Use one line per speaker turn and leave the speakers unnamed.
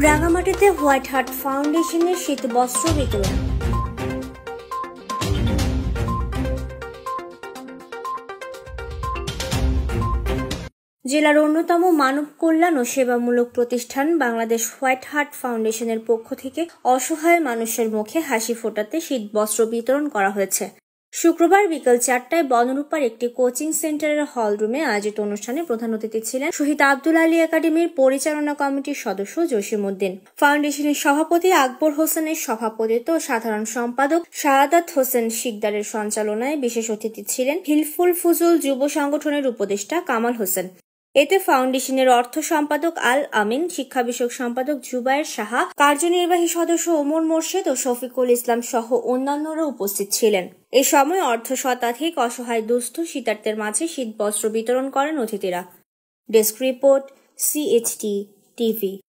রাঙামাটিতে white heart ফাউন্ডেশনের শীতবস্ত্র বিতরণ। জেলার অন্যতম মানব কল্যাণ ও সেবামূলক প্রতিষ্ঠান বাংলাদেশ হোয়াইট হার্ট ফাউন্ডেশনের পক্ষ থেকে অসহায় মানুষের মুখে হাসি ফোটাতে শীতবস্ত্র বিতরণ করা হয়েছে। শুক্রবার বিকেল 4টায় বনরূপার একটি কোচিং সেন্টারের হল রুমে আয়োজিত অনুষ্ঠানে প্রধান অতিথি ছিলেন শহীদ আব্দুল আলী একাডেমির পরিচালনা কমিটির সদস্য জসিম উদ্দিন, ফাউন্ডেশনের সভাপতি আকবর হোসেনের সভাপতিত্ব ও সাধারণ সম্পাদক শাহাদাত হোসেন শিকদারের সঞ্চালনায় বিশেষ অতিথি ছিলেন হিলফুল ফুজুল যুব সংগঠনের উপদেষ্টা কামাল হোসেন। এতে ফাউন্ডেশনের অর্থ সম্পাদক আল আমিন, শিক্ষা বিষয়ক সম্পাদক জুবায়ের সাহা, কার্যনির্বাহী সদস্য ওমর মোর্শেদ ও শফিকুল ইসলাম সহ অন্যান্যরা উপস্থিত ছিলেন। এ সময় অর্ধ শতাধিক অসহায় দুস্থ শীতার্তের মাঝে শীতবস্ত্র বিতরণ করেন অতিথিরা। Desk report, CHT TV.